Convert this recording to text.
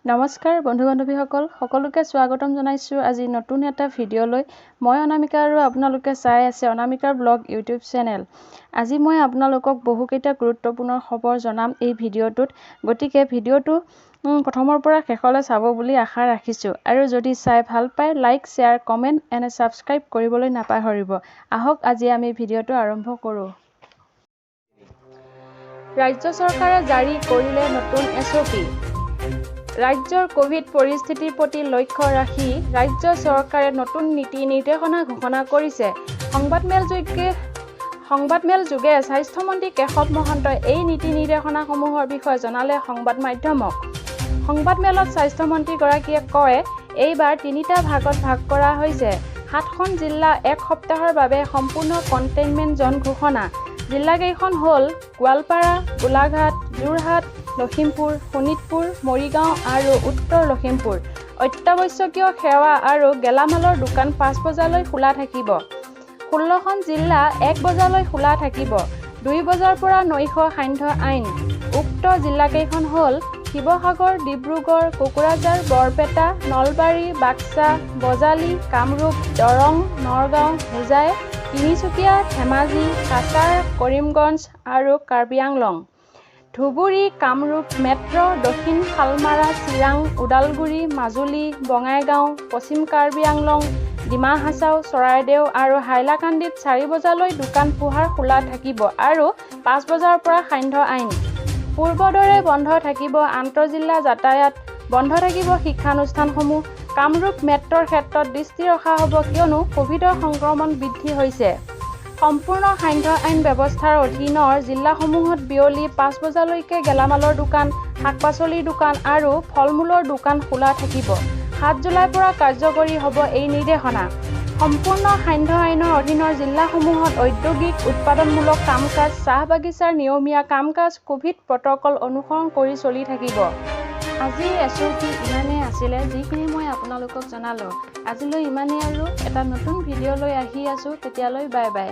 নমস্কাৰ বন্ধু বান্ধৱীসকল সকলোকে স্বাগতম জনাইছো আজি নতুন এটা ভিডিঅ'লৈ মই অনামিকা আৰু আপোনালোকে চাই আছে অনামিকাৰ ব্লগ ইউটিউব চেনেল আজি মই আপোনালোকক বহুকেইটা গুৰুত্বপূৰ্ণ খবৰ জনাম এই ভিডিঅ'টোত গতিকে ভিডিঅ'টো প্ৰথমৰ পৰা শেষলৈ চাব বুলি আশা ৰাখিছো আৰু যদি চাই ভাল পায় like share comment and subscribe কৰিবলৈ নাপাহৰিব আহক আজি আমি ভিডিঅ'টো আৰম্ভ কৰো ৰাজ্য চৰকাৰে জাৰি কৰিলে নতুন এছঅপি ৰাজ্যৰ কোভিড পৰিস্থিতিৰ প্ৰতি লক্ষ্য ৰাখি ৰাজ্য চৰকাৰে নতুন নীতি নিৰ্দেশনা ঘোষণা কৰিছে সংবাদমেল যোগে স্বাস্থ্যমন্ত্ৰী কেশৱ মহন্তই এই নীতি নিৰ্দেশনাসমূহৰ বিষয়ে জনালে সংবাদ মাধ্যমক সংবাদমেলত স্বাস্থ্যমন্ত্ৰীগৰাকীয়ে কয় এইবাৰ তিনিটা ভাগত ভাগ কৰা হৈছে ৭খন জিলা এক সপ্তাহৰ বাবে সম্পূৰ্ণ কণ্টেইনমেণ্ট জন ঘোষণা জিলাকেইখন হ'ল গোৱালপাৰা গোলাঘাট যোৰহাট লখিমপুৰ শোণিতপুৰ মৰিগাঁও আৰু উত্তৰ লখিমপুৰ অত্যাৱশ্যকীয় সেৱা আৰু গেলামালৰ দোকান ৫ বজালৈ খোলা থাকিব ১৬খন জিলা ১ বজালৈ খোলা থাকিব ২ বজাৰ পৰা নৈশ সান্ধ্য আইন উক্ত জিলাকেইখন হ'ল শিৱসাগৰ ডিব্ৰুগড় কোকৰাঝাৰ বৰপেটা নলবাৰী বাক্সা বজালী কামৰূপ দৰং নগাঁও হোজাই তিনিচুকীয়া ধেমাজি কাছাৰ কৰিমগঞ্জ আৰু কাৰ্বি আংলং ধুবুৰী কামৰূপ মেট্ৰ' দক্ষিণ শালমাৰা চিৰাং ওদালগুৰি মাজুলী বঙাইগাঁও পশ্চিম কাৰ্বি আংলং ডিমা হাছাও চৰাইদেউ আৰু হাইলাকান্দিত ৪ বজালৈ দোকান পোহাৰ খোলা থাকিব আৰু ৫ বজাৰ পৰা সান্ধ্য আইন পূৰ্বদৰে বন্ধ থাকিব আন্তঃজিলা যাতায়াত বন্ধ থাকিব শিক্ষানুষ্ঠানসমূহ কামৰূপ মেট্ৰ'ৰ ক্ষেত্ৰত দৃষ্টি ৰখা হ'ব কিয়নো কোভিডৰ সংক্ৰমণ বৃদ্ধি হৈছে সম্পূৰ্ণ সান্ধ্য আইন ব্যৱস্থাৰ অধীনৰ জিলাসমূহত বিয়লি ৫ বজালৈকে গেলামালৰ দোকান শাক-পাচলিৰ দোকান আৰু ফল-মূলৰ দোকান খোলা থাকিব ৭ জুলাইৰ পৰা কাৰ্যকৰী হ'ব এই নিৰ্দেশনা সম্পূৰ্ণ সান্ধ্য আইনৰ অধীনৰ জিলাসমূহত ঔদ্যোগিক উৎপাদনমূলক কাম-কাজ চাহ বাগিচাৰ নিয়মীয়া কাম-কাজ কোভিড প্ৰট'কল অনুসৰণ কৰি চলি থাকিব আজি এছঅপি ইমানেই আছিলে যিখিনি মই আপোনালোকক জনালোঁ আজিলৈ ইমানেই আৰু এটা নতুন ভিডিঅ'লৈ আহি আছোঁ তেতিয়ালৈ বাই বাই